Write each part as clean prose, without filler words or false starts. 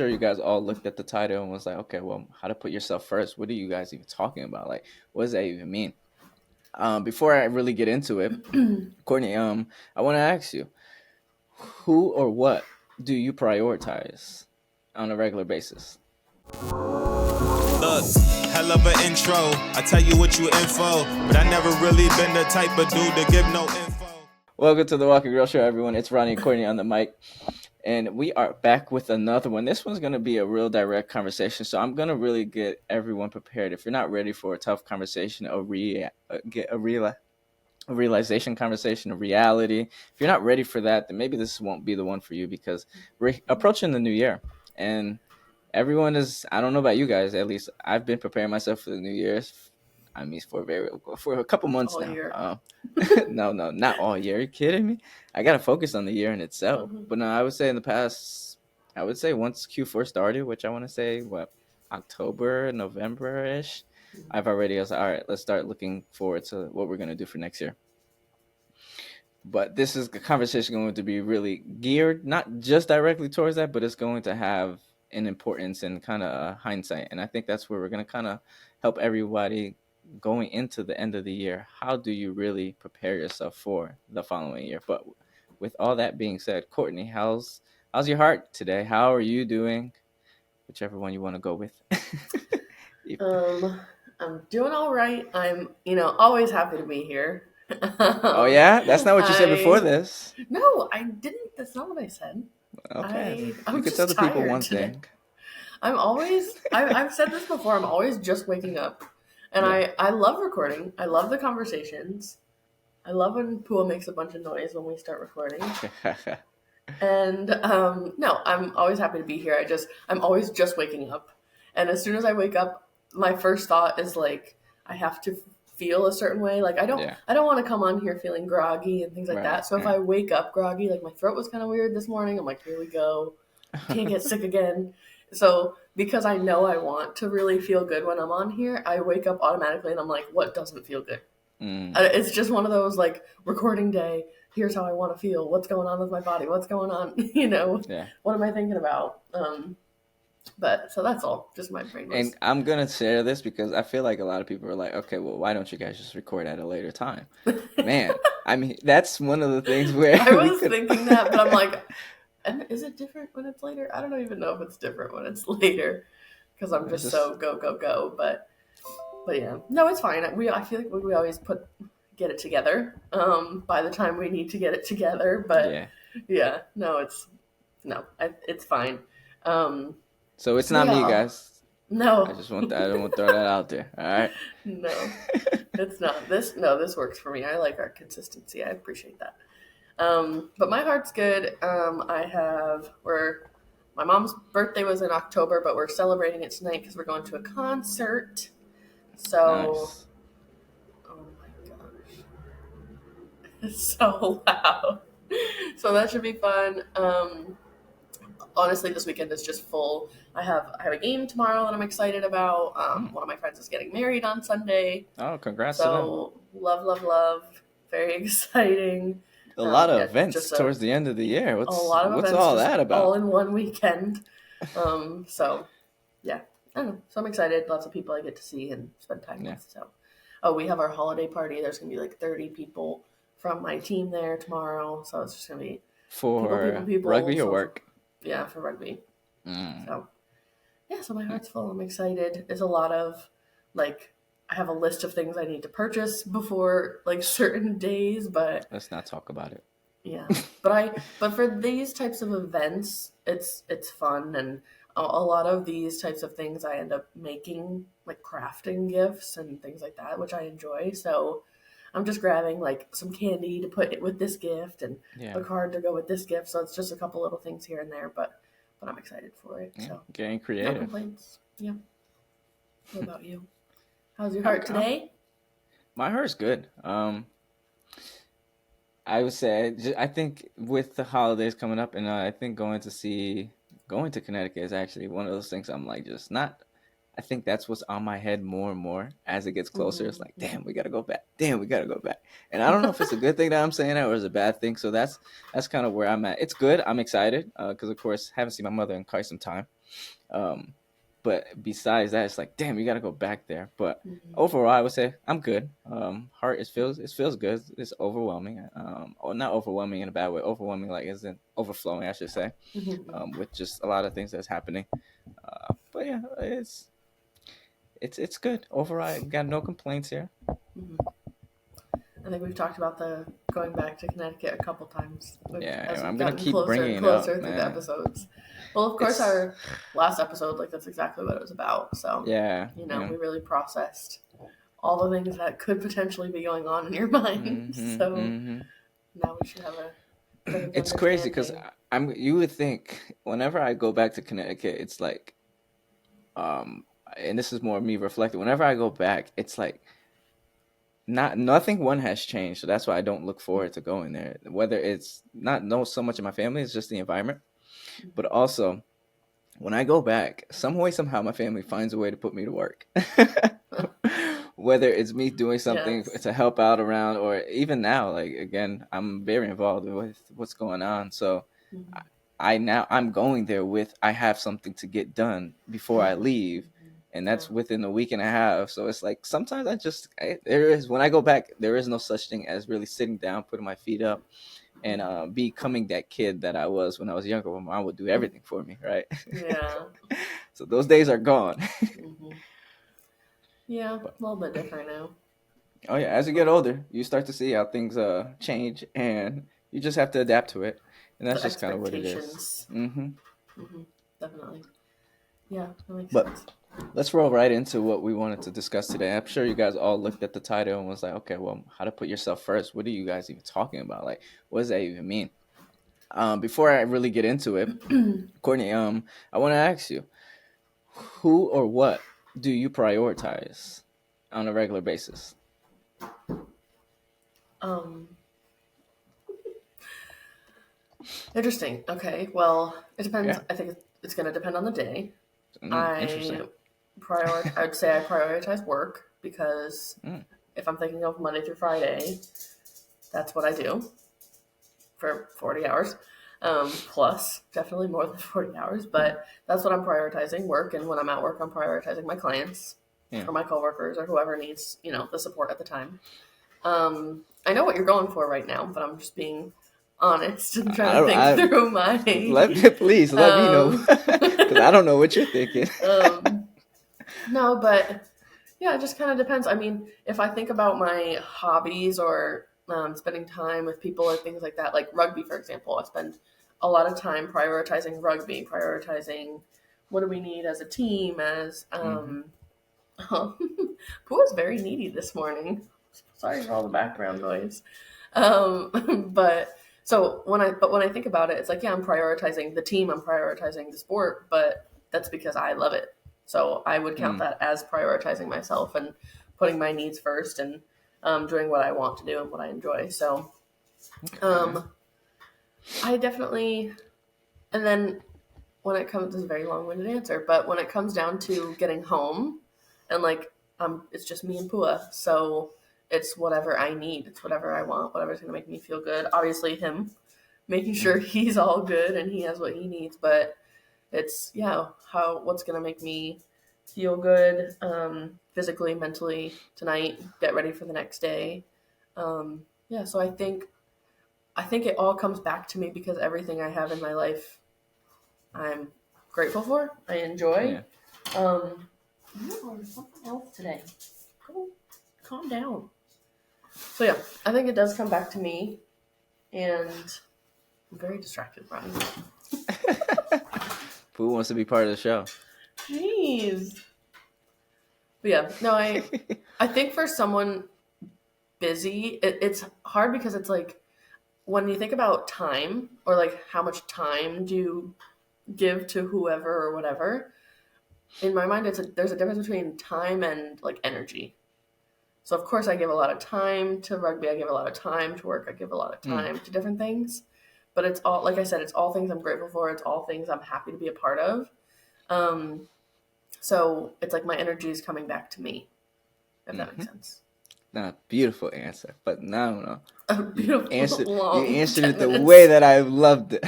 sure you guys all looked at the title and was like, okay, well, how to put yourself first? What are you guys even talking about? Like, what does that even mean? Before I really get into it, Courtney, I want to ask you, who or what do you prioritize on a regular basis? Look, hell of an intro. I tell you what you info, but I never really been the type of dude to give no info. Welcome to the Walking Girl Show, everyone. It's Ronnie and Courtney on the mic, and we are back with another one. This one's going to be a real direct conversation, so I'm going to really get everyone prepared. If you're not ready for a tough conversation, get a realization conversation, a reality. If you're not ready for that, then maybe this won't be the one for you, because we're approaching the new year, and everyone is, I don't know about you guys, at least I've been preparing myself for the New Year's. I mean, for a couple months all now. year. No, not all year. Are you kidding me? I gotta focus on the year in itself. Mhm. But no, I would say in the past, I would say once Q4 started, which I want to say October, November ish, I've already was like, all right, let's start looking forward to what we're gonna do for next year. But this is a conversation going to be really geared not just directly towards that, but it's going to have an importance and kind of hindsight. And I think that's where we're going to kind of help everybody going into the end of the year. How do you really prepare yourself for the following year? But with all that being said, Courtney, how's your heart today? How are you doing? Whichever one you want to go with. I'm doing all right. I'm, always happy to be here. Oh yeah, that's not what you said before this. No, I didn't. That's not what I said. Okay, I'm you could just tell the people tired one today. thing. I've said this before, I'm always just waking up. And Yeah. I love recording. I love the conversations. I love when Pua makes a bunch of noise when we start recording. And no, I'm always happy to be here. I'm always just waking up. And as soon as I wake up, my first thought is like, I have to feel a certain way. Like Yeah. I don't want to come on here feeling groggy and things like Right, that. So if right. I wake up groggy, like my throat was kind of weird this morning, I'm like, here we go. Can't get sick again. So because I know I want to really feel good when I'm on here, I wake up automatically and I'm like, what doesn't feel good? It's just one of those like recording day. Here's how I want to feel. What's going on with my body? What's going on? Yeah. What am I thinking about? But so that's all. Just my brain was. And I'm gonna share this because I feel like a lot of people are like, okay, well, why don't you guys just record at a later time? Man, I mean, that's one of the things where I was thinking that, but I'm like, is it different when it's later? I don't even know if it's different when it's later because I'm just so go. But yeah, no, it's fine. I feel like we always get it together. By the time we need to get it together, but yeah, no, it's fine. So it's not me, guys. No, I don't want to throw that out there. All right. No, it's not. This works for me. I like our consistency. I appreciate that. But my heart's good. My mom's birthday was in October, but we're celebrating it tonight because we're going to a concert. So, Nice. oh my gosh, it's so loud. So that should be fun. Honestly, this weekend is just full. I have a game tomorrow that I'm excited about. One of my friends is getting married on Sunday. Oh, congrats to them. So love. Very exciting. A lot of events towards the end of the year. What's all that about? All in one weekend. So yeah, I don't know. So I'm excited. Lots of people I get to see and spend time with. So, we have our holiday party. There's gonna be like 30 people from my team there tomorrow. So it's just gonna be for people, rugby or work. Yeah, for rugby. So yeah, so my heart's full. I'm excited. There's a lot of like, I have a list of things I need to purchase before like certain days, but let's not talk about it. Yeah, but for these types of events, it's fun, and a lot of these types of things I end up making like crafting gifts and things like that, which I enjoy. So I'm just grabbing like some candy to put with this gift and a card to go with this gift. So it's just a couple little things here and there, but I'm excited for it. So getting creative. No complaints. Yeah. What about you? How's your heart today? My heart's good. I would say I think with the holidays coming up, and I think going to Connecticut is actually one of those things I'm like just not. I think that's what's on my head more and more as it gets closer. It's like, damn, we gotta go back. Damn, we gotta go back. And I don't know if it's a good thing that I'm saying that or it's a bad thing. So that's kind of where I'm at. It's good. I'm excited because of course haven't seen my mother in quite some time. Um, but besides that, it's like, damn, you gotta go back there. But overall, I would say I'm good. Heart it feels good. It's overwhelming. Or not overwhelming in a bad way. Overwhelming like isn't overflowing, I should say. With just a lot of things that's happening. But yeah, it's good overall. I got no complaints here. I think we've talked about the going back to Connecticut a couple times Yeah, as we've I'm gonna gotten keep closer bringing and it up, closer through the man. episodes. Well, of course, It's our last episode, like that's exactly what it was about. So, yeah, we really processed all the things that could potentially be going on in your mind. So now we should have a better It's crazy because understanding. you would think whenever I go back to Connecticut, it's like and this is more me reflecting. Whenever I go back, it's like nothing one has changed, so that's why I don't look forward to going there. Whether it's not no so much of my family, it's just the environment, but also when I go back, some way somehow my family finds a way to put me to work. Whether it's me doing something Yes. to help out around, or even now, like again, I'm very involved with what's going on. So I'm going there with I have something to get done before I leave, and Yeah. that's within a week and a half. So it's like sometimes there is when I go back, there is no such thing as really sitting down, putting my feet up, and becoming that kid that I was when I was younger, when mom would do everything for me, right? Yeah. So those days are gone. Yeah, But a little bit different now. oh yeah, as you get older, you start to see how things change, and you just have to adapt to it, and that's The just kind of what it is. expectations. Mm-hmm. Definitely. Yeah, that makes But sense. let's roll right into what we wanted to discuss today. I'm sure you guys all looked at the title and was like, okay, well, how to put yourself first? What are you guys even talking about? Like, what does that even mean? Before I really get into it, Courtney, I want to ask you, who or what do you prioritize on a regular basis? Um, Interesting. Okay. Well, it depends. Yeah. I think it's going to depend on the day. Interesting. I I would say I prioritize work because Mm, if I'm thinking of Monday through Friday, that's what I do for 40 hours. Plus, definitely more than 40 hours, but that's what I'm prioritizing work. And when I'm at work, I'm prioritizing my clients yeah. or my coworkers or whoever needs, the support at the time. I know what you're going for right now, but I'm just being honest and I trying to don't. think I through my. please let me know Um, because I don't know what you're thinking. no, but yeah, it just kind of depends. I mean, if I think about my hobbies or spending time with people or things like that, like rugby, for example, I spend a lot of time prioritizing rugby, prioritizing what do we need as a team, as Hmm. Pooh was very needy this morning. Sorry for all the background noise. But when I think about it, it's like, yeah, I'm prioritizing the team, I'm prioritizing the sport, but that's because I love it. So I would count Mm, that as prioritizing myself and putting my needs first and doing what I want to do and what I enjoy. So okay. um, I definitely, and then when it comes, this is a very long-winded answer, but when it comes down to getting home and like it's just me and Pua, so it's whatever I need, it's whatever I want, whatever's gonna make me feel good. Obviously, him making sure Mm, he's all good and he has what he needs, but it's what's gonna make me feel good, physically, mentally tonight, get ready for the next day. So I think it all comes back to me because everything I have in my life I'm grateful for. I enjoy. yeah. Um, or something else today. Calm down. So yeah, I think it does come back to me, and I'm very distracted, Ronnie. Who wants to be part of the show? Jeez. But yeah, no, I think for someone busy, it's hard because it's like when you think about time or like how much time do you give to whoever or whatever. In my mind, there's a difference between time and like energy. So of course I give a lot of time to rugby, I give a lot of time to work, I give a lot of Mm, time to different things. But it's all, like I said, it's all things I'm grateful for, it's all things I'm happy to be a part of. Um, So it's like my energy is coming back to me, if that makes sense. Nah, beautiful answer. But no. A You beautiful answered you long answered 10 it the way minutes. that I loved it.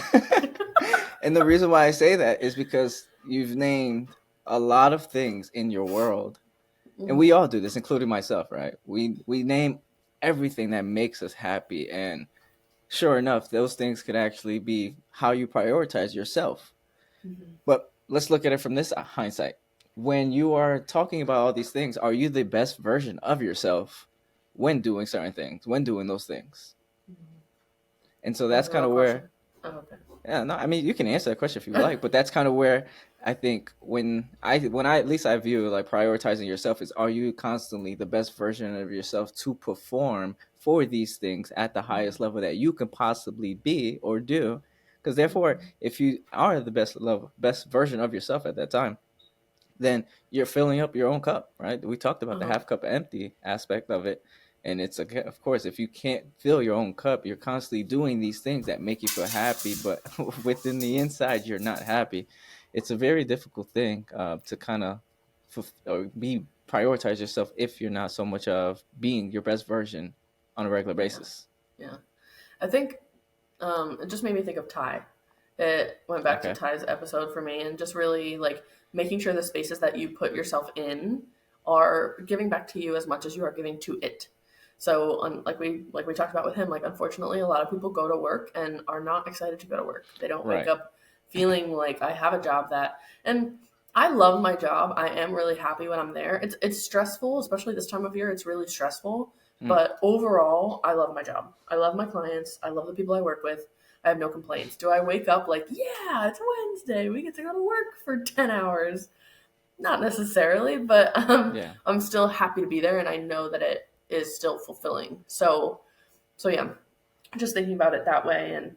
And the reason why I say that is because you've named a lot of things in your world. And we all do this, including myself, right? We name everything that makes us happy, and sure enough, those things could actually be how you prioritize yourself. Mm-hmm. But let's look at it from this hindsight. When you are talking about all these things, are you the best version of yourself when doing certain things, when doing those things? And so That was that's a kind real of question. where, Oh, okay. yeah, no, I mean, you can answer that question if you like, but that's kind of where I think when I at least I view like prioritizing yourself is, are you constantly the best version of yourself to perform for these things at the highest level that you can possibly be or do? Because therefore, if you are the best version of yourself at that time, then you're filling up your own cup, right? We talked about the Uh-huh. half cup empty aspect of it. And it's of course, if you can't fill your own cup, you're constantly doing these things that make you feel happy, but within the inside, you're not happy. It's a very difficult thing to kind of or be prioritize yourself if you're not so much of being your best version on a regular Yeah. basis. Yeah. I think it just made me think of Ty. It went back to Okay. Ty's episode for me, and just really like making sure the spaces that you put yourself in are giving back to you as much as you are giving to it. So, like we talked about with him, like unfortunately, a lot of people go to work and are not excited to go to work. They don't wake Right. up feeling like I have a job that, and I love my job. I am really happy when I'm there. It's stressful, especially this time of year. It's really stressful, Mm. but overall, I love my job. I love my clients. I love the people I work with. I have no complaints. Do I wake up like, yeah, it's Wednesday. We get to go to work for 10 hours? Not necessarily, but Yeah. I'm still happy to be there, and I know that it is still fulfilling. So yeah, just thinking about it that way and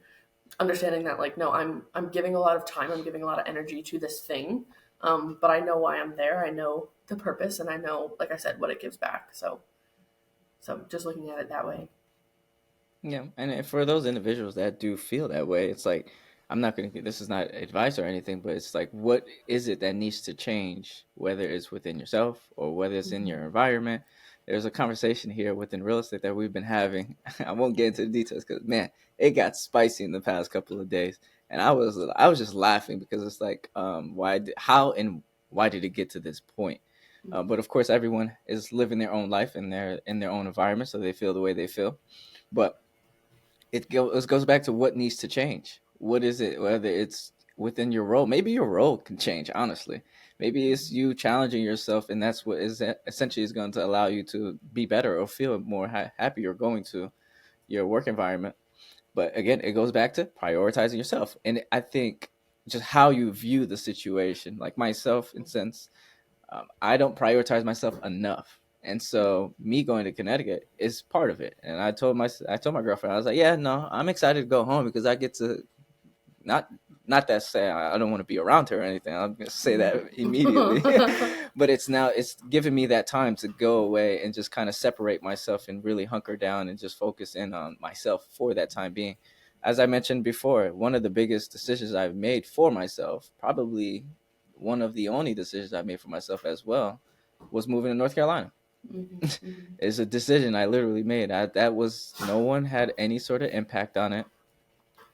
understanding that like, no, I'm giving a lot of time, I'm giving a lot of energy to this thing, but I know why I'm there. I know the purpose, and I know, like I said, what it gives back. So just looking at it that way. Yeah, and for those individuals that do feel that way, it's like I'm not going to. This is not advice or anything, but it's like, what is it that needs to change? Whether it's within yourself or whether it's in Mm-hmm. your environment. There's a conversation here within real estate that we've been having. I won't get into the details because man, it got spicy in the past couple of days, and I was just laughing because it's like, how and why did it get to this point? But of course, everyone is living their own life in their own environment, so they feel the way they feel. But it goes back to what needs to change. What is it? Whether it's within your role, maybe your role can change. Honestly, maybe it's you challenging yourself, and that's what is essentially is going to allow you to be better or feel more happy or going to your work environment. But again, it goes back to prioritizing yourself, and I think just how you view the situation. Like myself, in sense, I don't prioritize myself enough. And so me going to Connecticut is part of it. And I told my girlfriend, I was like, yeah, no, I'm excited to go home because I get to not not that say I don't want to be around her or anything. I'm gonna say that immediately. But it's giving me that time to go away and just kind of separate myself and really hunker down and just focus in on myself for that time being. As I mentioned before, one of the biggest decisions I've made for myself, probably one of the only decisions I made for myself as well, was moving to North Carolina. Mm-hmm. Mm-hmm. It's a decision I literally made. That was no one had any sort of impact on it,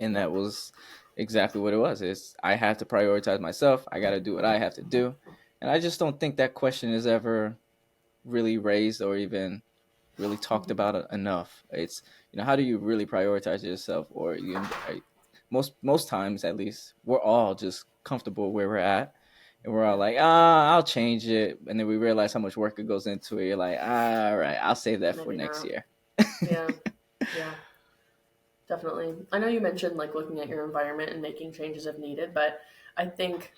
and Yeah. that was exactly what it was. It's I have to prioritize myself. I got to do what I have to do, and I just don't think that question is ever really raised or even really talked Mm-hmm. about enough. It's how do you really prioritize yourself, or most times at least we're all just comfortable where we're at. And we're all Yeah. like, I'll change it. And then we realize how much work it goes into it. You're like, all right, I'll save that for Maybe next not. year. Yeah. Yeah. Definitely. I know you mentioned like looking at your environment and making changes if needed, but I think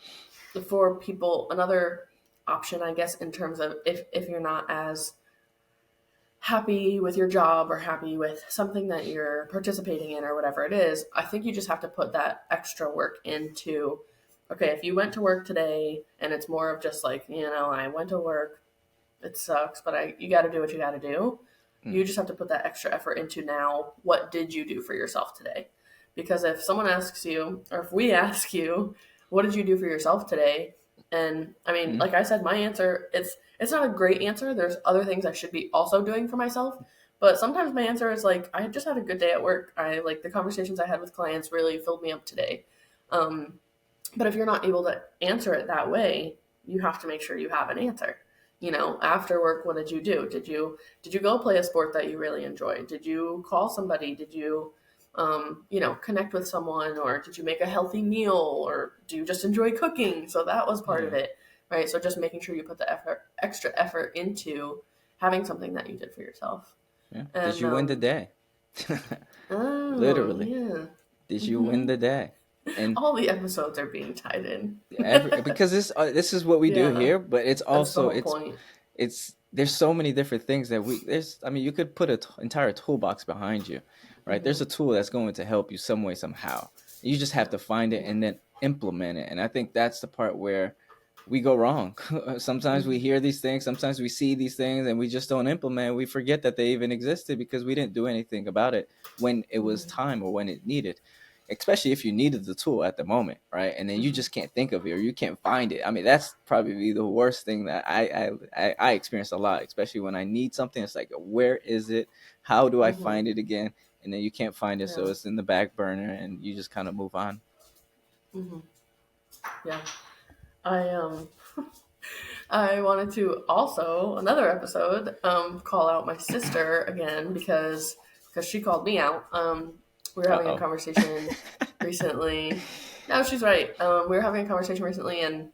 for people, another option, I guess, in terms of if you're not as happy with your job or happy with something that you're participating in or whatever it is, I think you just have to put that extra work into, okay, if you went to work today and it's more of just like, I went to work, it sucks, but you got to do what you got to do. Mm, You just have to put that extra effort into now. What did you do for yourself today? Because if someone asks you, or if we ask you, what did you do for yourself today? And I mean, Mm-hmm. like I said, my answer, it's not a great answer. There's other things I should be also doing for myself. But sometimes my answer is like, I just had a good day at work. I like the conversations I had with clients really filled me up today. Um, but if you're not able to answer it that way, you have to make sure you have an answer. You know, after work, what did you do? Did you go play a sport that you really enjoyed? Did you call somebody? Did you connect with someone, or did you make a healthy meal, or do you just enjoy cooking? So that was part of Yeah. it, right? So just making sure you put the extra effort into having something that you did for yourself. Yeah. Did And you win the day? oh Literally. yeah, Did you win hmm the day? And all the episodes are being tied in. because this is what we do Yeah, here, but it's that's the also whole point. it's there's so many different things that we there's I mean you could put an entire toolbox behind you, right? There's Hmm. a tool that's going to help you some way somehow. You just have Yeah. to find it and then implement it. And I think that's the part where we go wrong. Sometimes we Hmm. hear these things, sometimes we see these things and we just don't implement. We forget that they even existed because we didn't do anything about it when it was Hmm. time or when it needed, especially if you needed the tool at the moment, right? And then you Hmm. just can't think of it or you can't find it. I mean, that's probably the worst thing that I experience a lot, especially when I need something. It's like, where is it? How do I Hmm. find it again? And then you can't find it, so Yeah. it's in the back burner, and you just kind of move on. Hmm. Yeah. I I wanted to also another episode call out my sister again because she called me out. We were Uh having a oh. conversation recently. No, she's right. We were having a conversation recently, and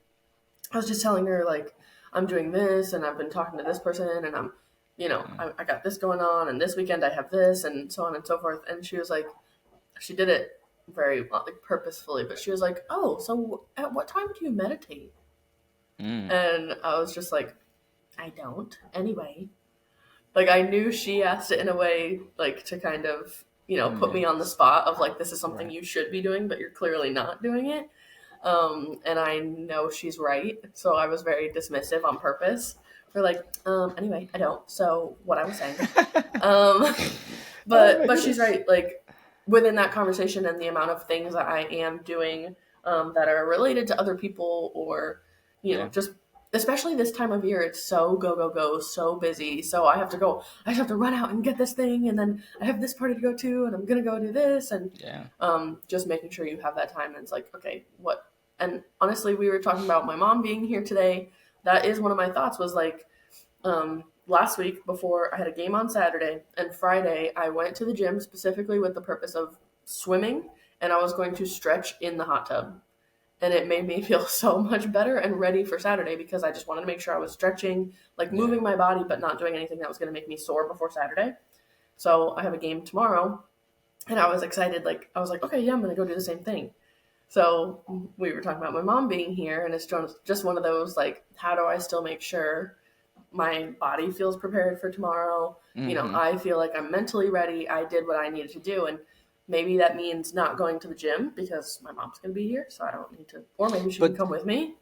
I was just telling her like I'm doing this, and I've been talking to this person, and I got this going on, and this weekend I have this, and so on and so forth. And she was like, she did it very like purposefully, but she was like, "Oh, so at what time do you meditate?" Mm, And I was just like, I don't. Anyway, like I knew she asked it in a way like to kind of, put me on the yes. spot of like this is something Right. you should be doing, but you're clearly not doing it. And I know she's right, so I was very dismissive on purpose. For like, anyway, I don't. So what I was saying, um, Oh but my but she's goodness. right. Like within that conversation and the amount of things that I am doing that are related to other people, or Yeah. just especially this time of year, it's so go go go, so busy. So I have to go. I have to run out and get this thing, and then I have this party to go to, and I'm gonna go do this, and Yeah. just making sure you have that time. And it's like, okay, what? And honestly, we were talking about my mom being here today. That is one of my thoughts. Was like last week before I had a game on Saturday and Friday, I went to the gym specifically with the purpose of swimming, and I was going to stretch in the hot tub. And it made me feel so much better and ready for Saturday because I just wanted to make sure I was stretching, like Yeah. moving my body, but not doing anything that was going to make me sore before Saturday. So I have a game tomorrow, and I was excited. Like, I was like, okay, yeah, I'm going to go do the same thing. So we were talking about my mom being here, and it's just one of those, like, how do I still make sure my body feels prepared for tomorrow. Mm-hmm. I feel like I'm mentally ready. I did what I needed to do. And maybe that means not going to the gym because my mom's going to be here. So I don't need to, or maybe she can But come with me.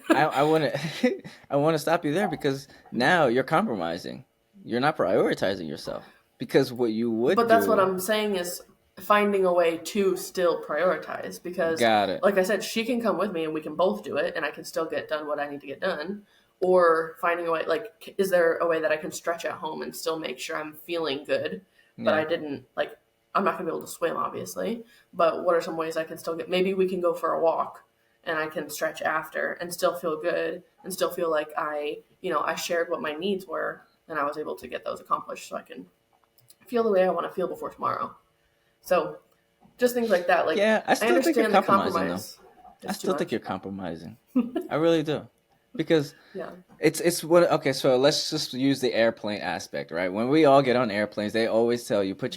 I want to I want to stop you there because now you're compromising. You're not prioritizing yourself because what you would But that's what do. I'm saying is finding a way to still prioritize because, Got it. like I said, she can come with me and we can both do it and I can still get done what I need to get done. Or finding a way, like, is there a way that I can stretch at home and still make sure I'm feeling good? But Yeah. I didn't, like, I'm not going to be able to swim, obviously. But what are some ways I can still get, maybe we can go for a walk and I can stretch after and still feel good and still feel like I shared what my needs were and I was able to get those accomplished so I can feel the way I want to feel before tomorrow. So just things like that. Like Yeah, I I still think you're understand the compromising though. compromise. I It's too still think much. you're compromising. I really do. Because Yeah. it's what okay, so let's just use the airplane aspect, right? When we all get on airplanes, they always tell you put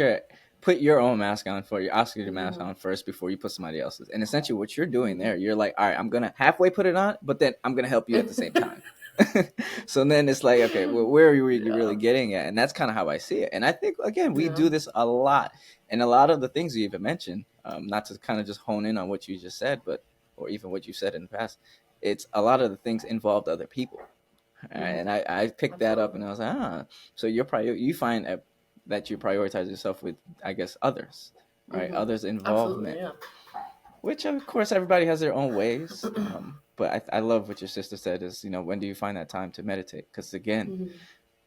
your own mask on for your oxygen mask Mm-hmm. on first before you put somebody else's. And essentially what you're doing there, you're like, all right, I'm gonna halfway put it on, but then I'm gonna help you at the same time. So then it's like, okay, well, where are you really Yeah. getting at? And that's kind of how I see it. And I think again, we Yeah. do this a lot. And a lot of the things you even mentioned, not to kind of just hone in on what you just said, but or even what you said in the past, it's a lot of the things involved other people. Mm-hmm. And I picked that up Absolutely. and I was like, so you find that you prioritize yourself with, I guess, others, right? Mm-hmm. Others' Absolutely. involvement, Yeah. which of course everybody has their own ways. but I love what your sister said is, when do you find that time to meditate? Because again,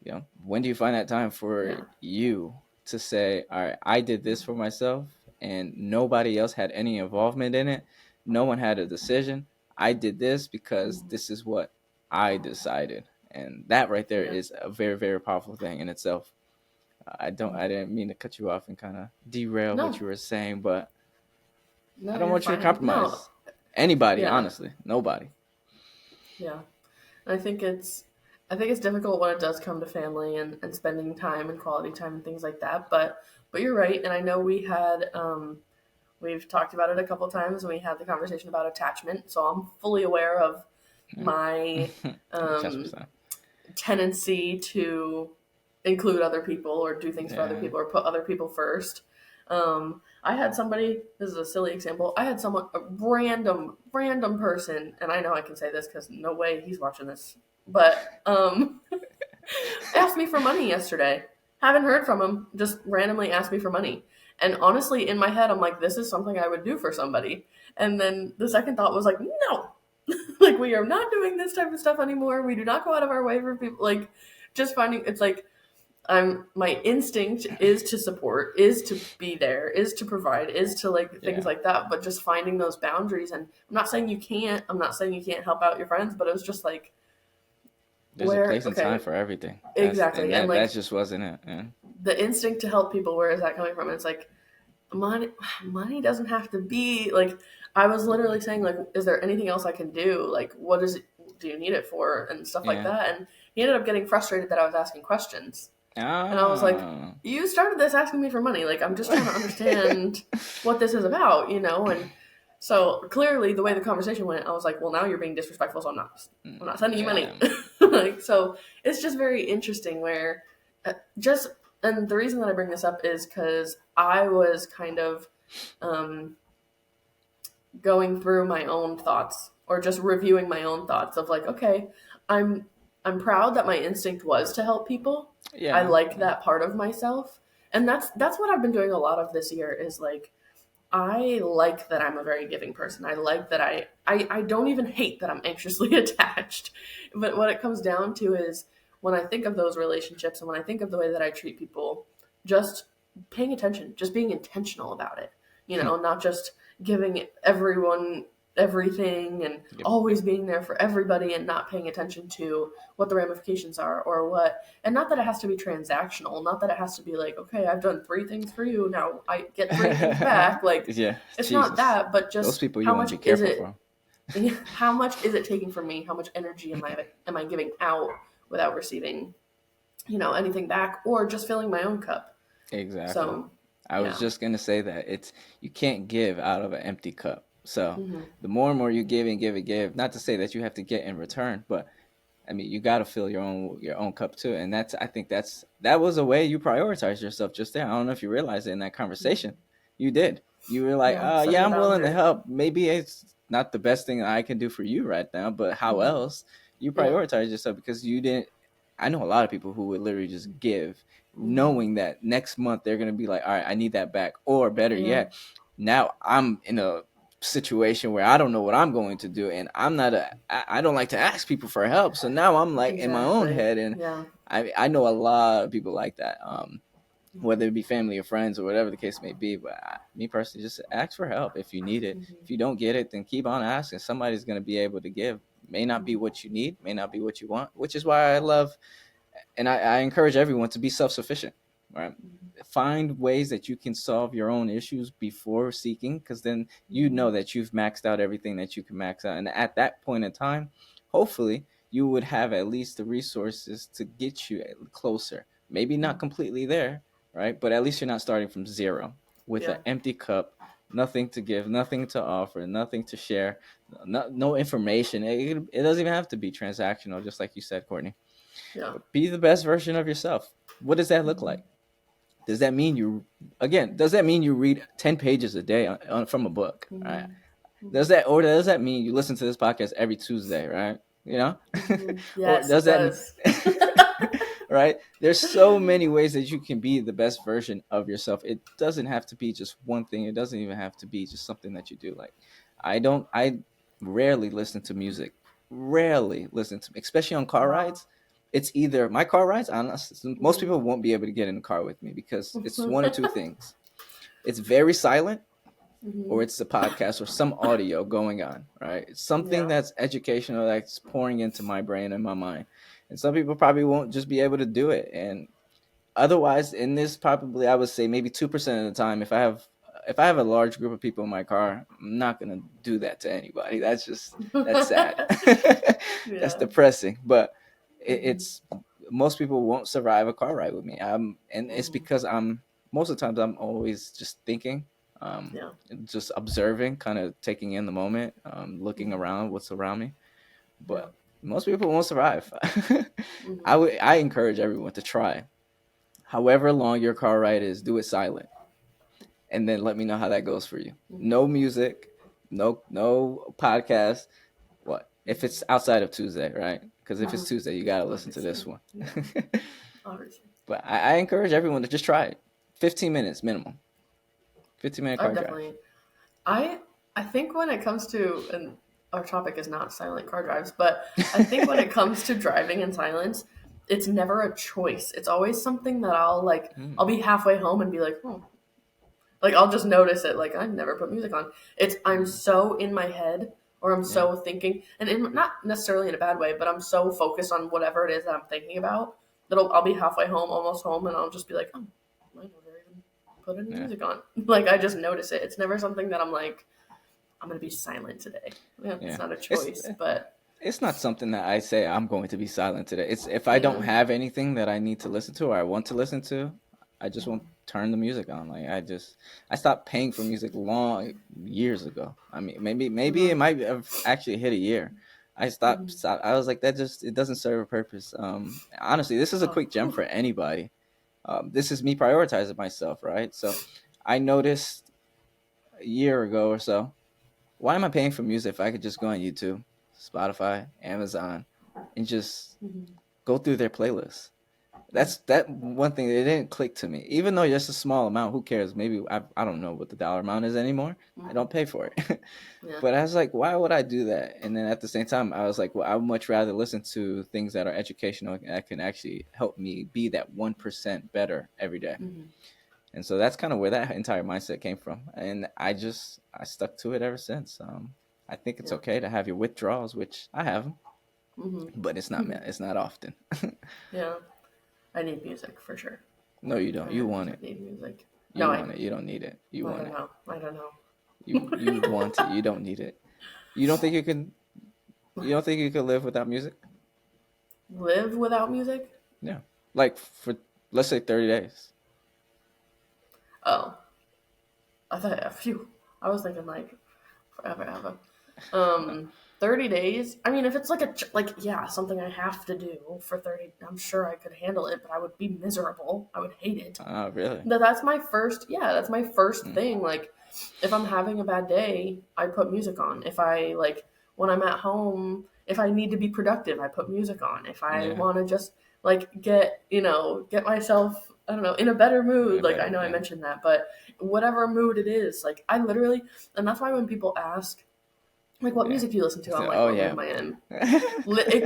Mm-hmm. when do you find that time for Yeah. you to say, all right, I did this for myself and nobody else had any involvement in it. No one had a decision. I did this because Mm-hmm. this is what I decided. And that right there Yeah. is a very, very powerful thing in itself. I didn't mean to cut you off and kind of derail what No, you were saying, but I no, don't you're want you to fine. No, compromise anybody, yeah, honestly. Nobody. yeah. I think it's difficult when it does come to family and spending time and quality time and things like that. But you're right, and I know we've talked about it a couple times, and we had the conversation about attachment. So I'm fully aware of Yeah. my um, 1000%. tendency to include other people or do things for other Yeah. people or put other people first. I had somebody. This is a silly example. I had a random person, and I know I can say this because no way he's watching this, but asked me for money yesterday. Haven't heard from him. Just randomly asked me for money. And honestly, in my head, I'm like, this is something I would do for somebody. And then the second thought was like, no, like we are not doing this type of stuff anymore. We do not go out of our way for people. Like, just finding it's like my instinct is to support, is to be there, is to provide, is to like things Yeah. like that. But just finding those boundaries. And I'm not saying you can't. I'm not saying you can't help out your friends. But it was just like, There's a where place and time okay, for everything. exactly, and That like just wasn't it. Yeah. the instinct to help people, where is that coming from? And it's like money doesn't have to be like I was literally saying like, is there anything else I can do? Like, what is it, do you need it for, and stuff like Yeah. that. And he ended up getting frustrated that I was asking questions, and I was like, Ah. you started this asking me for money, like I'm just trying to understand what this is about, and so clearly the way the conversation went, I was like, well, now you're being disrespectful, so I'm not sending you money. Yeah. Like, so it's just very interesting where just and the reason that I bring this up is because I was kind of um, going through my own thoughts or just reviewing my own thoughts of like, okay, I'm I'm proud that my instinct was to help people. I Yeah. like Yeah. that part of myself, and that's what I've been doing a lot of this year is like I like that I'm a very giving person. I like that I don't even hate that I'm anxiously attached. But what it comes down to is when I think of those relationships and when I think of the way that I treat people, just paying attention, just being intentional about it. Not just giving everyone everything and Yep. always being there for everybody and not paying attention to what the ramifications are or what, and not that it has to be transactional, not that it has to be like, okay, I've done 3 things for you, now I get 3 things back. Like, Yeah. it's not Jesus. that, but Those just people you want to be careful for. how much is it taking from me? How much energy am I giving out without receiving, anything back or just filling my own cup? Exactly. So, I was yeah. just gonna say that you can't give out of an empty cup. So Hmm. the more and more you give and give and give, not to say that you have to get in return, but I mean you got to fill your own cup too. And I think that was a way you prioritized yourself just there. I don't know if you realized it in that conversation. You did. You were like, Yeah, setting yeah, a I'm willing to boundary. help. Maybe it's not the best thing I can do for you right now, but how Hmm. else? You Yeah. prioritize yourself because you didn't. I know a lot of people who would literally just give Hmm. knowing that next month they're going to be like, all right, I need that back. Or better Yeah. yet, now I'm in a situation where I don't know what I'm going to do. And I don't like to ask people for help. So now I'm like in my own Exactly. head. And Yeah. I know a lot of people like that, whether it be family or friends or whatever the case may be. But me personally, just ask for help if you need it. Hmm. If you don't get it, then keep on asking. Somebody's going to be able to give. May not be Hmm. what you need, may not be what you want, which is why I love and I encourage everyone to be self-sufficient, right? Find ways that you can solve your own issues before seeking, because then you know Hmm. that you've maxed out everything that you can max out. And at that point in time, hopefully you would have at least the resources to get you closer. Maybe not completely there, right? But at least you're not starting from zero with an Yeah. empty cup, nothing to give, nothing to offer, nothing to share, no information. It doesn't even have to be transactional, just like you said, Courtney, Yeah. but be the best version of yourself. What does that look Hmm. like? Does that mean does that mean you read 10 pages a day from a book? Right? Hmm. Does that mean you listen to this podcast every Tuesday, right? You know? Hmm. Or Yes, does it that mean, does. right? There's so many ways that you can be the best version of yourself. It doesn't have to be just one thing. It doesn't even have to be just something that you do. Like, I don't, rarely listen to music. Rarely listen to, especially on car Wow. rides. It's either my car rides. Most Mhm. people won't be able to get in the car with me because it's one or two things. It's very silent, or Mhm. it's a podcast or some audio going on. Right? It's something Yeah. that's educational, that's pouring into my brain and my mind. And some people probably won't just be able to do it. And otherwise, in this, probably I would say maybe 2% of the time, if I have a large group of people in my car, I'm not gonna do that to anybody. That's sad. That's Yeah. depressing. But Mhm. it's most people won't survive a car ride with me. And it's Mhm. because I'm most of the times I'm always just thinking, um, Yeah. just observing, kind of taking in the moment, looking Mhm. around what's around me. Yeah. But most people won't survive. Mhm. I encourage everyone to try. However long your car ride is, do it silent, and then let me know how that goes for you. Mhm. No music, no podcast. What if it's outside of Tuesday, right? Because if it's Mhm. Tuesday, you gotta listen to this Obviously. one. Yeah. Obviously. But I encourage everyone to just try it. 15 minutes minimum. 15-minute I car drive. definitely. I I think when it comes to, and our topic is not silent car drives, but I think when it comes to driving in silence, it's never a choice. It's always something that I'll Mm, be halfway home and be like, oh, like I'll just notice it. Like I never put music on. I'm mm, so in my head, or I'm yeah, so thinking, and not necessarily in a bad way, but I'm so focused on whatever it is that I'm thinking about that I'll be halfway home, almost home, and I'll just be like, oh, I never even put any yeah, music on. Like I just notice it. It's never something that I'm like, I'm gonna be silent today. Yeah, it's yeah. not a It's choice, but it's not something that I say I'm going to be silent today. It's if I don't yeah. have anything that I need to listen to or I want to listen to, I just won't turn the music on. Like I stopped paying for music long years ago. I mean, maybe it Mm-hmm. might have actually hit a year. Mm-hmm. I was like, that just it doesn't serve a purpose. Honestly, this is a Oh, quick gem whew. for anybody. This is me prioritizing myself, right? So I noticed a year ago or so, why am I paying for music if I could just go on YouTube, Spotify, Amazon, and just Mm-hmm. go through their playlists? Yeah. That one thing that didn't click to me. Even though just a small amount, who cares? Maybe I don't know what the dollar amount is anymore. I Mm-hmm. don't pay for it. Yeah. But I was like, why would I do that? And then at the same time, I was like, well, I would much rather listen to things that are educational and that can actually help me be that 1% better every day. Mm-hmm. And so that's kind of where that entire mindset came from. And I stuck to it ever since. I think it's Yeah. okay to have your withdrawals, which I have them, but Mm-hmm. it's not often. Yeah. I need music for sure. No, you I don't. You want 100% it. need music. You No, want it. You don't need it. You I want don't it. know. I don't know. You want it. You don't need it. You don't think you can. You don't think you could live without music? Live without music? Yeah. Like for let's say 30 days. Oh, I thought a few. I was thinking like forever, ever. Um, 30 days. I mean, if it's like yeah, something I have to do for 30, I'm sure I could handle it, but I would be miserable. I would hate it. Oh, really? That's my first, yeah, that's my first Mm. thing. Like, if I'm having a bad day, I put music on. If I like when I'm at home, if I need to be productive, I put music on. If I Yeah. want to just like get myself, I don't know, in a better Yeah. mood. Like I Better. know I Yeah. mentioned that, but whatever mood it is, like I literally, and that's why when people ask like what Yeah. music do you listen to, I'm So, like, oh what mood yeah. am I in? It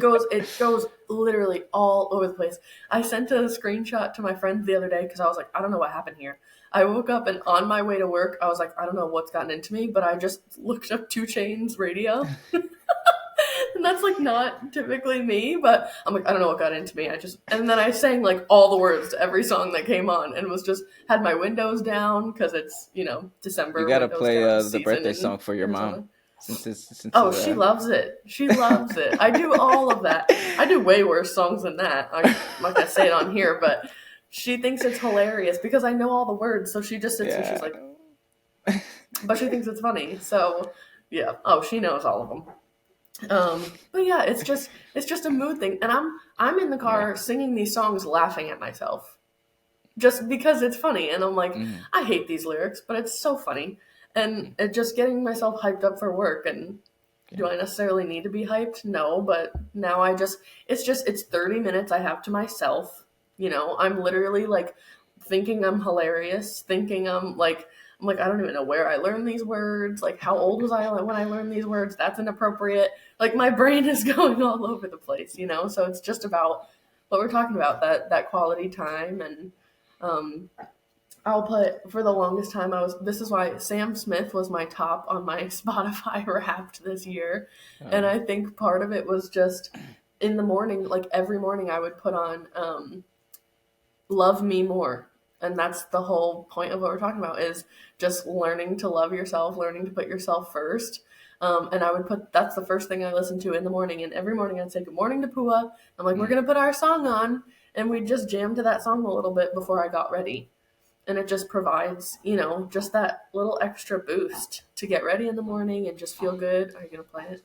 goes literally all over the place. I sent a screenshot to my friend the other day because I was like, I don't know what happened here. I woke up and on my way to work, I was like, I don't know what's gotten into me, but I just looked up Two Chains radio, and that's like not typically me. But I'm like, I don't know what got into me. And then I sang like all the words to every song that came on, and was just had my windows down because it's You December gotta windows play down the season birthday in song for your mom, Arizona. since Oh, it's she loves it. She loves it. I do all of that. I do way worse songs than that. I'm not gonna say it on here, but she thinks it's hilarious because I know all the words. So she just sits and she's yeah. like, but she thinks it's funny. So yeah. Oh, she knows all of them. But yeah, it's just a mood thing, and I'm in the Yeah. car singing these songs, laughing at myself just because it's funny, and I'm like, Mm, I hate these lyrics, but it's so funny, and mm, it just getting myself hyped up for work. And do yeah. I necessarily need to be hyped? No, but now it's 30 minutes I have to myself. I'm literally like thinking I'm hilarious, thinking I'm like I'm like, I don't even know where I learned these words. Like, how old was I when I learned these words? That's inappropriate. Like, my brain is going all over the place, you know? So it's just about what we're talking about, that quality time. And I'll put, for the longest time, this is why Sam Smith was my top on my Spotify Wrapped this year. And I think part of it was just in the morning, like every morning I would put on Love Me More. And that's the whole point of what we're talking about, is just learning to love yourself, learning to put yourself first. And I would that's the first thing I listened to in the morning. And every morning I'd say, good morning to Pua. I'm like, we're going to put our song on. And we'd just jam to that song a little bit before I got ready. And it just provides, you know, just that little extra boost to get ready in the morning and just feel good. Are you going to play it?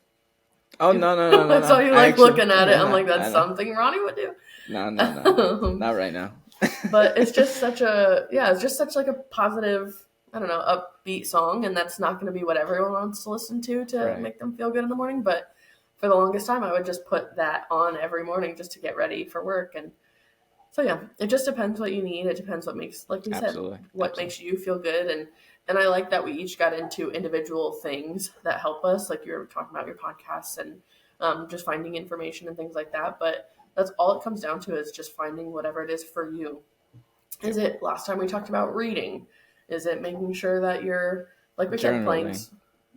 Oh, no. I saw you like looking at it. I'm like, that's something Ronnie would do. No. Not right now. But it's just such like a positive, I don't know, upbeat song. And that's not going to be what everyone wants to listen to make them feel good in the morning. But for the longest time, I would just put that on every morning just to get ready for work. And so, yeah, it just depends what you need. It depends what makes, like we said, what makes you feel good. And I like that we each got into individual things that help us. Like you were talking about your podcasts and just finding information and things like that. But that's all it comes down to, is just finding whatever it is for you. Is it, last time we talked about reading? Is it making sure that you're, like we said, playing?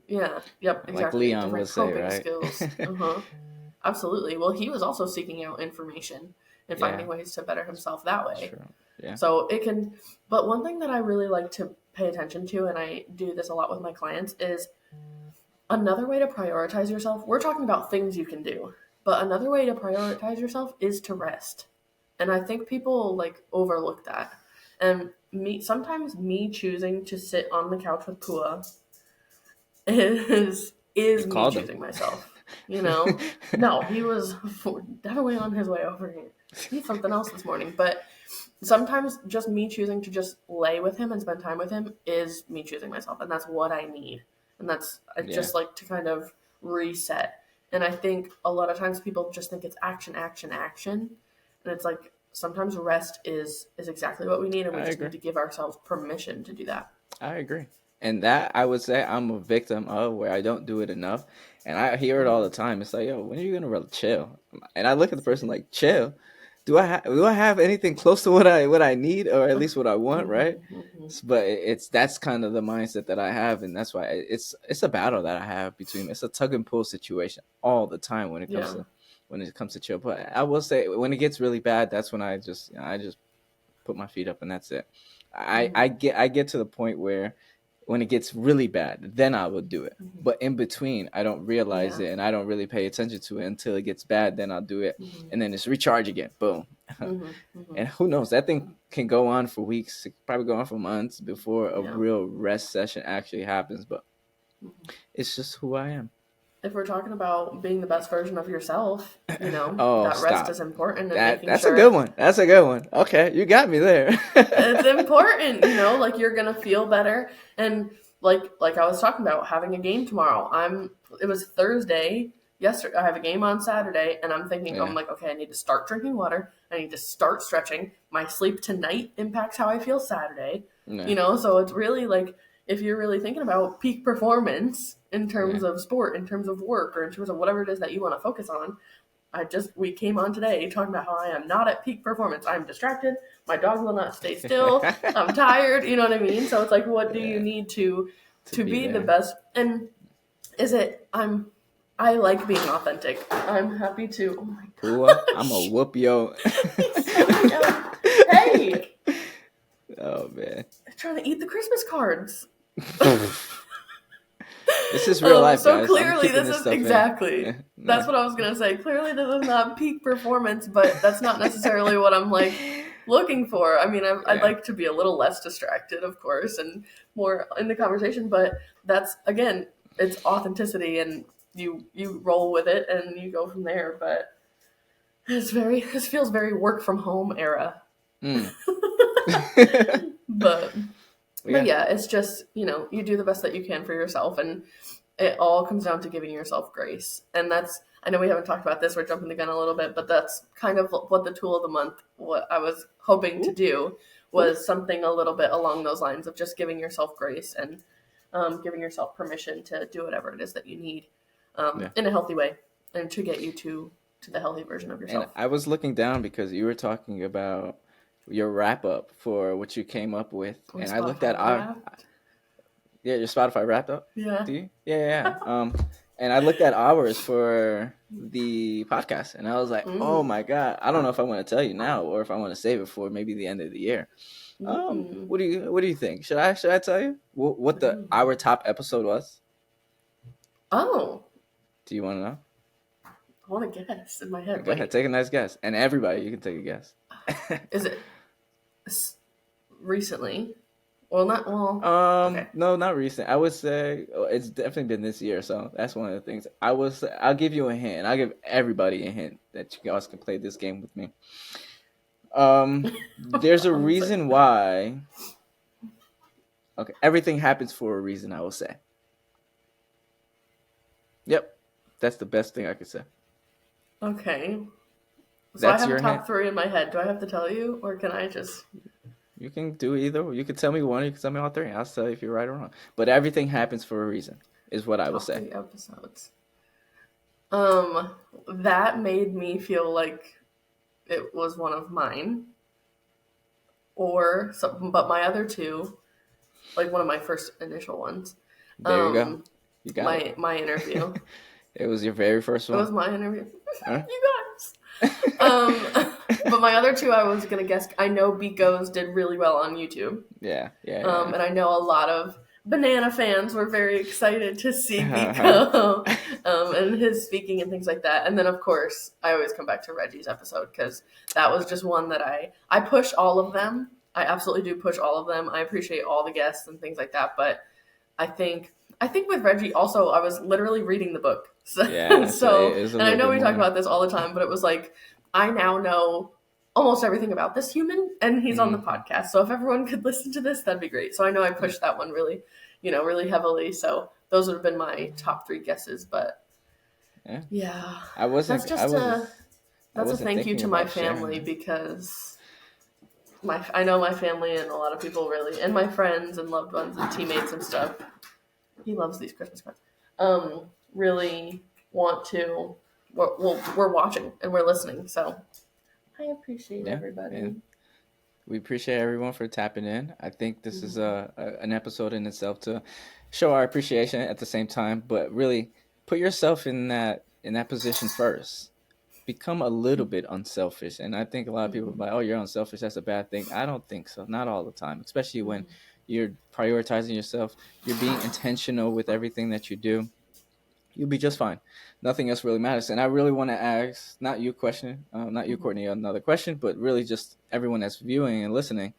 Yeah, yep, exactly. Like Leon different would say, coping right? skills. Absolutely. Well, he was also seeking out information and finding ways to better himself that way. Sure. Yeah. So it can, but one thing that I really like to pay attention to, and I do this a lot with my clients, is another way to prioritize yourself. We're talking about things you can do, but another way to prioritize yourself is to rest. And I think people like overlook that. And sometimes me choosing to sit on the couch with Pua is me choosing myself. You know, no, he was definitely on his way over here. He's something else this morning. But sometimes just me choosing to just lay with him and spend time with him is me choosing myself. And that's what I need. And I just like to kind of reset. And I think a lot of times people just think it's action. And it's like, sometimes rest is exactly what we need. And we just need to give ourselves permission to do that. I agree. And that, I would say, I'm a victim of, where I don't do it enough. And I hear it all the time. It's like, yo, when are you going to really chill? And I look at the person like, chill? Do I have anything close to what I need, or at least what I want, right? But that's kind of the mindset that I have, and that's why it's a battle that I have between. It's a tug and pull situation all the time when it comes to chill. But I will say, when it gets really bad, that's when I just put my feet up and that's it. I get to the point where, when it gets really bad, then I will do it. But in between, I don't realize it, and I don't really pay attention to it until it gets bad. Then I'll do it, and then it's recharge again. Boom. And who knows? That thing can go on for weeks, it can probably go on for months before a real rest session actually happens. But it's just who I am. If we're talking about being the best version of yourself, you know, that rest is important. And that's a good one. That's a good one. Okay, you got me there. It's important, you know, like you're gonna feel better. And like I was talking about, having a game tomorrow. It was Thursday. Yesterday, I have a game on Saturday, and I'm thinking, I'm like, okay, I need to start drinking water. I need to start stretching. My sleep tonight impacts how I feel Saturday. You know, so it's really like, if you're really thinking about peak performance in terms of sport, in terms of work, or in terms of whatever it is that you want to focus on, we came on today talking about how I am not at peak performance. I'm distracted. My dog will not stay still. I'm tired. You know what I mean? So it's like, what do you need to be the best? And I like being authentic. I'm happy to. Oh my god! I'm a whoop yo. Hey. Oh man! I'm trying to eat the Christmas cards. This is real life, so guys. clearly this is exactly that's what I was gonna say. Clearly this is not peak performance, but that's not necessarily what I'm like looking for. I mean, I'd like to be a little less distracted, of course, and more in the conversation, but that's, again, it's authenticity, and you roll with it and you go from there. But this feels very work from home era. But yeah, it's just, you know, you do the best that you can for yourself, and it all comes down to giving yourself grace. And I know we haven't talked about this, we're jumping the gun a little bit, but that's kind of what the tool of the month, what I was hoping to do, was something a little bit along those lines of just giving yourself grace and giving yourself permission to do whatever it is that you need Yeah. in a healthy way and to get you to the healthy version of And yourself. I was looking down because you were talking about your wrap up for what you came up with, My and I looked at Spotify our Wrapped. yeah, your Spotify wrap up. Yeah. Do you? Yeah, yeah. And I looked at ours for the podcast, and I was like, oh Mm. my god, I don't know if I want to tell you now or if I want to save it for maybe the end of the year. Mm. What do you think? Should I tell you what the Mm. our top episode was? Oh, Do you want to know? I want to guess in my head. Go ahead, Wait, take a nice guess, and everybody, you can take a guess. is it recently? Well, not well. Okay. No, not recent. I would say it's definitely been this year, so that's one of the things. I'll give you a hint. I'll give everybody a hint that you guys can play this game with me. There's a I'm so- reason why. Okay, everything happens for a reason. I will say. Yep, that's the best thing I could say. Okay. So I That's have a your hint. top three in my head. Do I have to tell you, or can I just? You can do either. You can tell me one. You can tell me all three. I'll tell you if you're right or wrong. But everything happens for a reason, is what I will Top say. three episodes. That made me feel like it was one of mine, or something. But my other two, like one of my first initial ones, There you go. You got it. my interview. It was your very first It was one. my interview. Huh? You guys. But my other two, I was gonna guess. I know Biko's did really well on YouTube. Yeah, yeah, And I know a lot of banana fans were very excited to see yeah. Biko and his speaking and things like that. And then, of course, I always come back to Reggie's episode because that was just one that I push all of them. I absolutely do push all of them. I appreciate all the guests and things like that. But I think with Reggie also, I was literally reading the book. So, Yeah, so it is a and I little know bit we talk more. about this all the time, but it was like I now know almost everything about this human, and he's on the podcast. So if everyone could listen to this, that'd be great. So I know I pushed that one really, really heavily. So those would have been my top three guesses. But yeah, I wasn't. that's just I that's a wasn't thank you thinking to my about sharing family it. because I know my family and a lot of people really, and my friends and loved ones and teammates and stuff. He loves these Christmas cards. Really want to. We're watching and we're listening, so I appreciate everybody. And we appreciate everyone for tapping in. I think this is an episode in itself to show our appreciation at the same time, but really put yourself in that position first. Become a little bit unselfish, and I think a lot of people are like, "Oh, you're unselfish. That's a bad thing." I don't think so. Not all the time, especially when you're prioritizing yourself. You're being intentional with everything that you do. You'll be just fine. Nothing else really matters. And I really want to ask, not you question, not you, Courtney, another question, but really just everyone that's viewing and listening.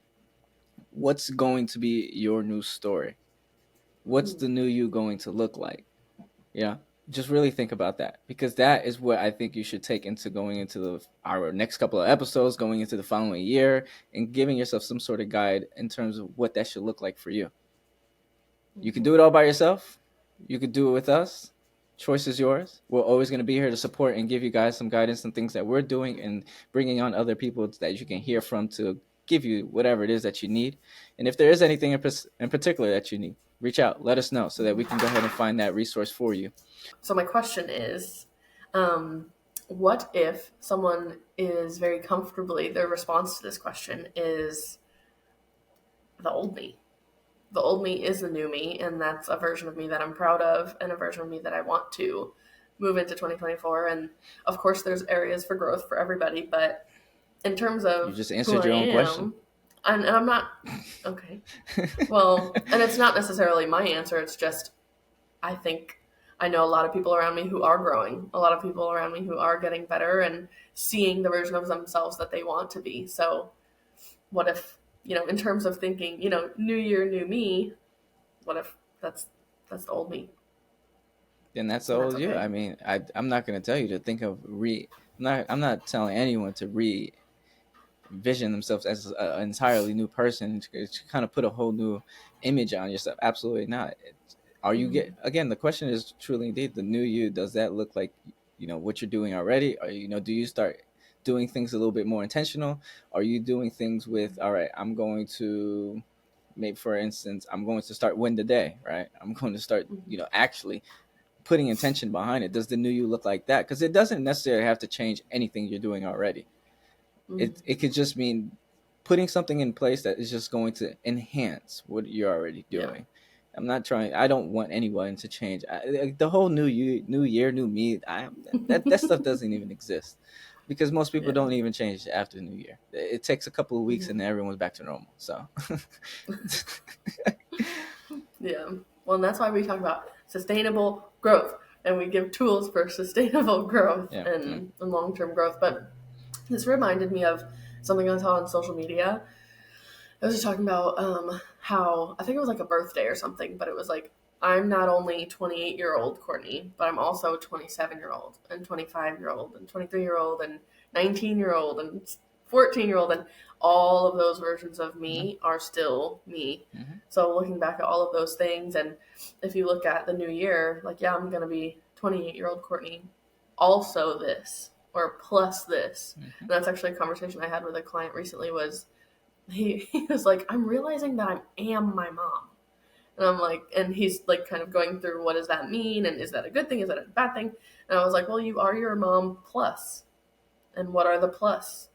What's going to be your new story? What's the new you going to look like? Yeah, just really think about that because that is what I think you should take into going into our next couple of episodes, going into the following year, and giving yourself some sort of guide in terms of what that should look like for you. You can do it all by yourself. You could do it with us. Choice is yours. We're always going to be here to support and give you guys some guidance and things that we're doing and bringing on other people that you can hear from to give you whatever it is that you need. And if there is anything in particular that you need, reach out, let us know so that we can go ahead and find that resource for you. So my question is, what if someone is very comfortably, their response to this question is the old me? The old me is the new me, and that's a version of me that I'm proud of and a version of me that I want to move into 2024. And of course, there's areas for growth for everybody, but in terms of You just who answered I your own question. am, and I'm not, okay. Well, and it's not necessarily my answer, it's just, I think I know a lot of people around me who are growing, a lot of people around me who are getting better and seeing the version of themselves that they want to be. So what if, in terms of thinking, new year, new me, what if that's the old me? Then that's the And that's old you. okay. I mean, I'm not going to tell you to think of I'm not telling anyone to vision themselves as an entirely new person to kind of put a whole new image on yourself. Absolutely not. Are you again? The question is truly indeed the new you. Does that look like what you're doing already? Or do you start doing things a little bit more intentional? Are you doing things with, all right, I'm going to, maybe for instance, I'm going to start win the day, right? I'm going to start, Mm-hmm. actually putting intention behind it. Does the new you look like that? Because it doesn't necessarily have to change anything you're doing already. It could just mean putting something in place that is just going to enhance what you're already Yeah. doing. I don't want anyone to change. The whole new year, new me. That stuff doesn't even exist, because most people Yeah. don't even change after the new year. It takes a couple of weeks Mm-hmm. and then everyone's back to normal. So Yeah. Well, and that's why we talk about sustainable growth, and we give tools for sustainable growth yeah, yeah. and long-term growth. But this reminded me of something I saw on social media. I was just talking about how, I think it was like a birthday or something, but it was like, I'm not only 28-year-old Courtney, but I'm also 27-year-old and 25-year-old and 23-year-old and 19-year-old and 14-year-old, and all of those versions of me are still me. Mm-hmm. So looking back at all of those things, and if you look at the new year, like, yeah, I'm going to be 28-year-old Courtney, also this, or plus this. Mm-hmm. And that's actually a conversation I had with a client recently. Was he was like, I'm realizing that I am my mom. And I'm like, and he's like kind of going through, what does that mean? And is that a good thing? Is that a bad thing? And I was like, well, you are your mom plus. And what are the plus?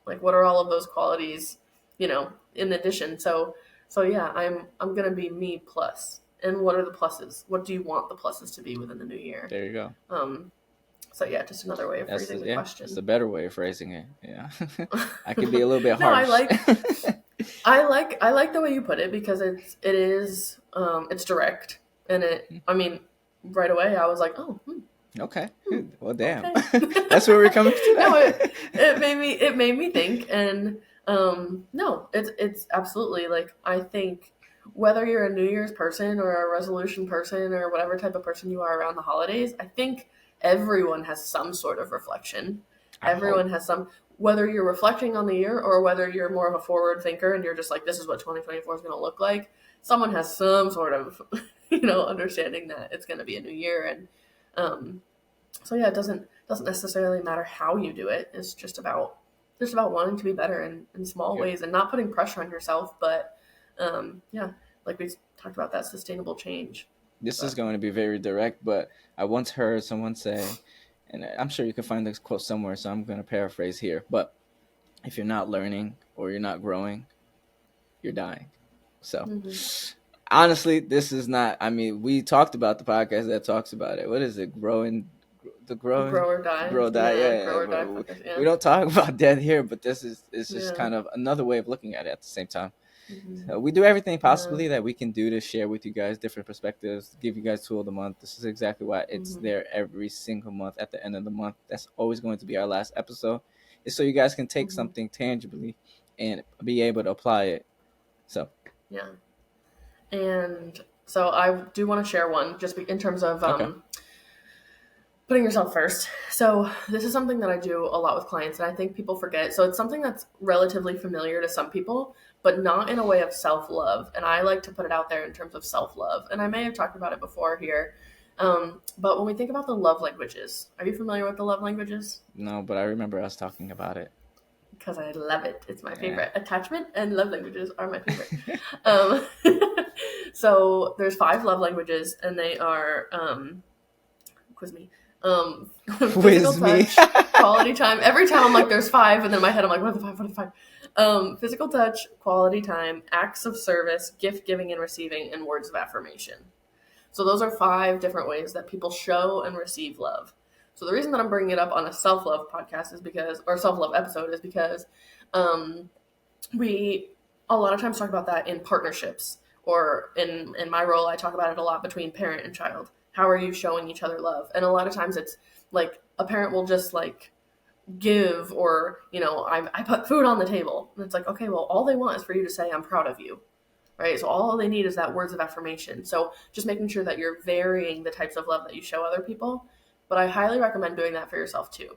Like, what are all of those qualities, in addition? So yeah, I'm going to be me plus. And what are the pluses? What do you want the pluses to be within the new year? There you go. So yeah, just another way of That's phrasing the question. That's a better way of phrasing it. Yeah, I could be a little bit No, harsh. I like the way you put it, because it's direct, and I mean, right away I was like, oh, Okay. Well, damn. okay. That's where we're coming to. No, it made me think, and no, it's absolutely, like, I think whether you're a New Year's person or a resolution person or whatever type of person you are around the holidays, I think everyone has some sort of reflection. Everyone has some, whether you're reflecting on the year or whether you're more of a forward thinker and you're just like, this is what 2024 is going to look like. Someone has some sort of, understanding that it's going to be a new year. And so yeah, it doesn't necessarily matter how you do it. It's just about wanting to be better in small ways and not putting pressure on yourself. But yeah, like we talked about, that sustainable change. This is going to be very direct, but I once heard someone say, and I'm sure you can find this quote somewhere, so I'm going to paraphrase here, but if you're not learning or you're not growing, you're dying. So honestly, this is not, I mean, we talked about the podcast that talks about it. What is it? Grow or die. grow, die. Yeah. Grow or die. We don't talk about death here, but this is, it's just Yeah. kind of another way of looking at it at the same time. So we do everything possibly Yeah. that we can do to share with you guys different perspectives, give you guys tool of the month. This is exactly why it's there every single month at the end of the month. That's always going to be our last episode. It's so you guys can take something tangibly and be able to apply it. So yeah. And so I do want to share one, just in terms of putting yourself first. So this is something that I do a lot with clients, and I think people forget. So it's something that's relatively familiar to some people, but not in a way of self-love. And I like to put it out there in terms of self-love. And I may have talked about it before here. But when we think about the love languages, are you familiar with the love languages? No, but I remember us talking about it. Because I love it. It's my favorite. Attachment and love languages are my favorite. So there's 5 love languages, and they are, quiz me. Physical touch, quality time. Every time I'm like, there's 5, and then in my head I'm like, what are the 5? What are the 5? Physical touch, quality time, acts of service, gift giving and receiving, and words of affirmation. So those are 5 different ways that people show and receive love. So the reason that I'm bringing it up on a self-love podcast or self-love episode is because we a lot of times talk about that in partnerships, or in my role, I talk about it a lot between parent and child. How are you showing each other love? And a lot of times it's like a parent will just like give, or, I put food on the table. And it's like, okay, well, all they want is for you to say, I'm proud of you. Right? So all they need is that words of affirmation. So just making sure that you're varying the types of love that you show other people. But I highly recommend doing that for yourself too.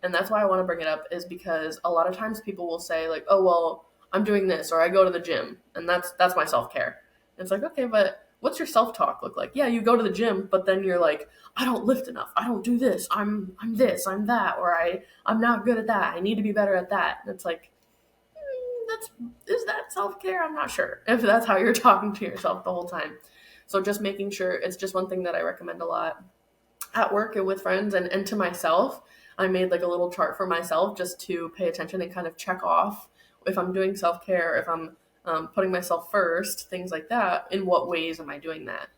And that's why I want to bring it up, is because a lot of times people will say like, oh, well, I'm doing this, or I go to the gym, and that's my self-care. And it's like, okay, but what's your self-talk look like? Yeah, you go to the gym, but then you're like, I don't lift enough. I don't do this. I'm this, I'm that, or I'm not good at that. I need to be better at that. And it's like, is that self-care? I'm not sure if that's how you're talking to yourself the whole time. So just making sure, it's just one thing that I recommend a lot at work and with friends and to myself. I made like a little chart for myself just to pay attention and kind of check off if I'm doing self-care, if I'm putting myself first, things like that. In what ways am I doing that?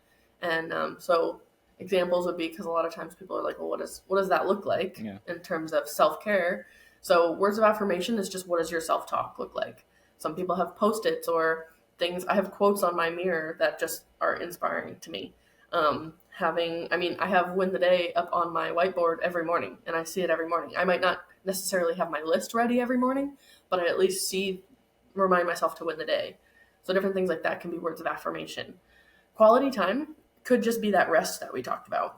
And so examples would be, because a lot of times people are like, well, what does that look like in terms of self-care? So words of affirmation is just, what does your self-talk look like? Some people have Post-its or things. I have quotes on my mirror that just are inspiring to me. I have win the day up on my whiteboard every morning, and I see it every morning. I might not necessarily have my list ready every morning, but I at least remind myself to win the day. So different things like that can be words of affirmation. Quality time could just be that rest that we talked about.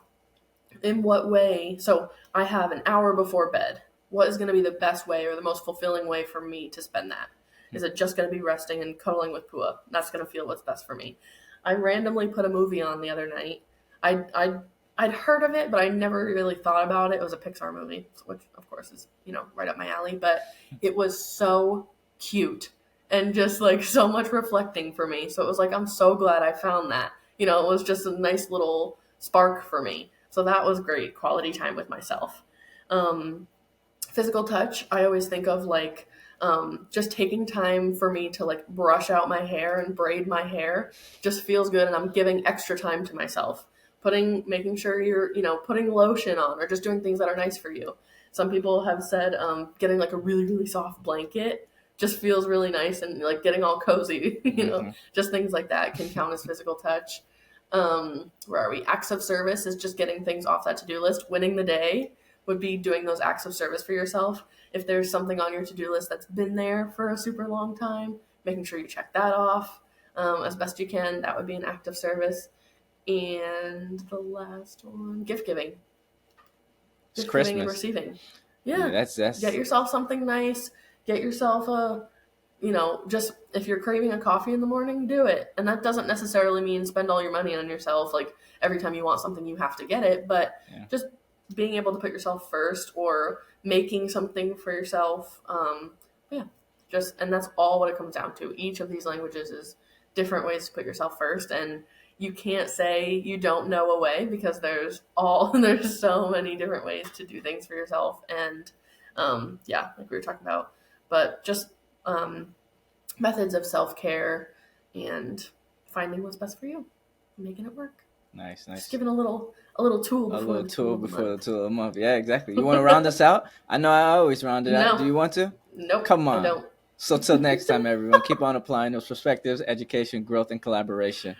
In what way? So I have an hour before bed. What is going to be the best way or the most fulfilling way for me to spend that? Is it just going to be resting and cuddling with Pua? That's going to feel what's best for me. I randomly put a movie on the other night. I'd heard of it, but I never really thought about it. It was a Pixar movie, which of course is, right up my alley, but it was so cute and just like so much reflecting for me. So it was like, I'm so glad I found that. It was just a nice little spark for me. So that was great. Quality time with myself. Physical touch, I always think of like just taking time for me to like brush out my hair and braid my hair just feels good, and I'm giving extra time to myself. Making sure you're, putting lotion on or just doing things that are nice for you. Some people have said getting like a really, really soft blanket just feels really nice, and like getting all cozy, just things like that can count as physical touch. Where are we? Acts of service is just getting things off that to-do list. Winning the day would be doing those acts of service for yourself. If there's something on your to-do list that's been there for a super long time, making sure you check that off as best you can. That would be an act of service. And the last one, gift giving. It's Gift Christmas. giving and receiving. Yeah. That's Get yourself something nice. Get yourself just if you're craving a coffee in the morning, do it. And that doesn't necessarily mean spend all your money on yourself. Like every time you want something, you have to get it. But just being able to put yourself first, or making something for yourself. And that's all what it comes down to. Each of these languages is different ways to put yourself first. And you can't say you don't know a way, because there's so many different ways to do things for yourself. And like we were talking about, but just methods of self-care and finding what's best for you, making it work. Nice. Just giving a little tool before the tool Nope. Come on. I don't. So till next time, everyone, keep on applying those perspectives, education, growth, and collaboration.